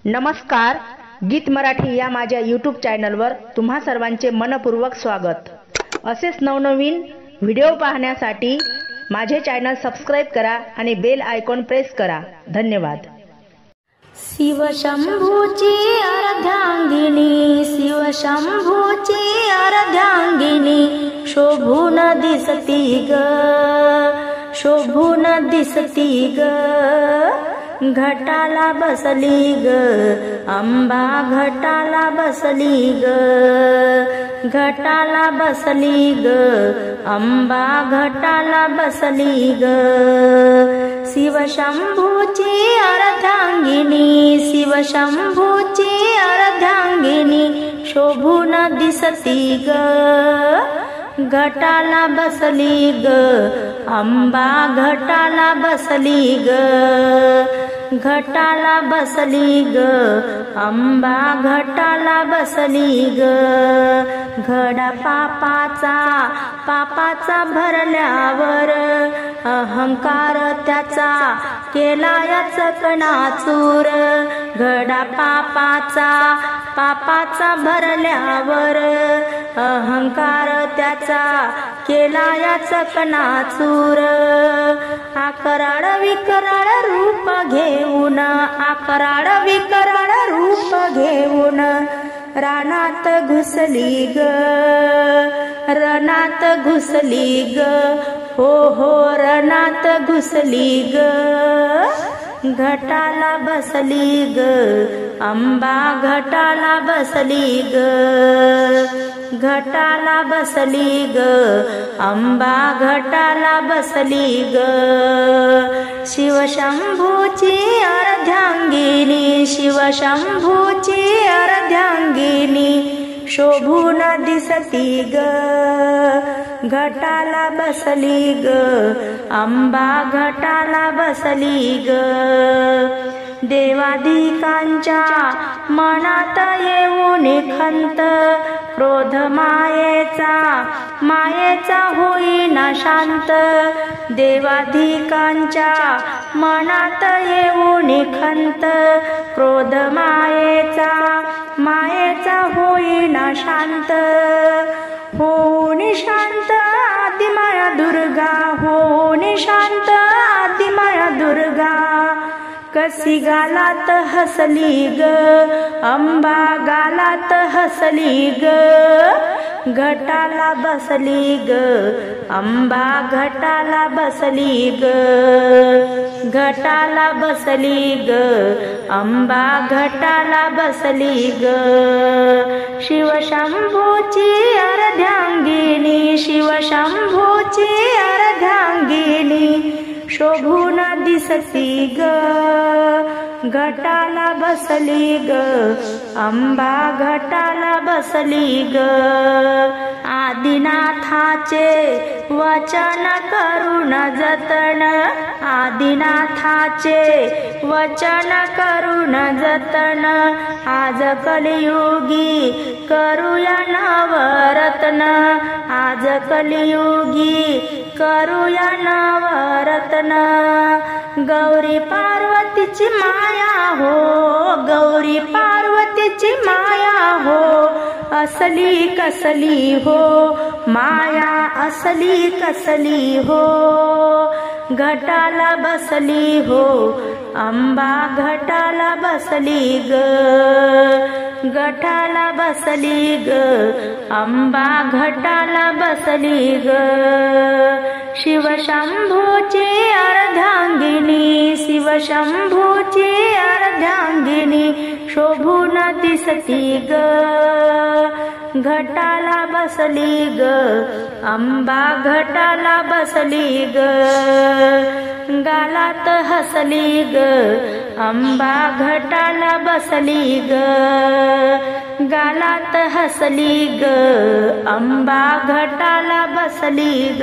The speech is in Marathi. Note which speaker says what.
Speaker 1: नमस्कार, गीत मराठी या माझ्या यूट्यूब चॅनलवर तुम्हा सर्वांचे मनपूर्वक स्वागत। असेच नवनवीन व्हिडिओ पाहण्यासाठी माझे चॅनल सबस्क्राइब करा आणि बेल आयकॉन प्रेस करा। धन्यवाद।
Speaker 2: शिवशंभूची अर्धांगिनी, शिवशंभूची अर्धांगिनी, शोभून दिसती ग, शोभून दिसती ग। घटाला बसली ग अंबा, घटाला बसली ग, घटाला बसली ग अंबा, घटाला बसली ग। शिवशंभूची अर्धांगिनी, शिवशंभूची अर्धांगिनी, शोभून दिसती ग, घटाला बसली ग अंबा, घटाला बसली ग, घटाला बसली ग अंबा, घटाला बसली ग। घडा पापाचा, पापाचा भरल्यावर अहंकार त्याचा केला या चकणाचूर। घडा पापाचा, पापाचा भरल्यावर अहंकार त्याचा केला या चकणाचूर। आकराळ विकराळ रूप घेऊन, आकराळ विकराळ रूप घेऊन रानात घुसली ग, रणात घुसली ग, हो हो रणात घुसली ग। घटाला बसली ग अंबा, घटाला बसली ग, घटाला बसली ग अंबा, घटाला बसली ग। शिवशंभूची अर्धांगिनी, शिवशंभूची अर्धांगिनी, शोभून दिसती ग, घटाला बसली ग अंबा, घटाला बसली ग। देवाधिकांच्या मनात येऊन खंत, क्रोध मायेचा, मायेचा होईना शांत। देवाधिकांच्या मनात येऊन खंत, क्रोध मायेचा, मायेचा होईना शांत। होऊन शांत आदिमाया दुर्गा, होऊन शांत आदिमाया दुर्गा, कशी गालात हसली ग अंबा, गालात हसली ग। घटाला बसली ग अंबा, घटाला बसली ग, घटाला बसली ग अंबा, घटाला बसली ग। शिवशंभूची अर्धांगिनी, शिवशंभूची अर्धांगिनी, शोभून दिसती ग, घटाला बसली ग अंबा, घटाला बसली ग। आदिनाथाचे वचन करून जतन, आदिनाथाचे वचन करून जतन, आज कलियुगी करूया नवरत्न, आज कलियुगी करूया नवरत्न। गौरी पार्वतीची माया हो, गौरी पार्वतीची माया हो, असली कसली हो माया, असली कसली हो। घटाला बसली हो अंबा, घटाला बसली ग, घटाला बसली ग अंबा, घटाला बसली ग। शिवशंभूची अर्धांगिनी, शिवशंभूची अर्धांगिनी, शोभून दिसती ग, घटाला बसली ग अंबा, घटाला बसली ग। गालात हसली ग अंबा, घटाला बसली ग, गालात हसली ग अंबा, घटाला बसली ग।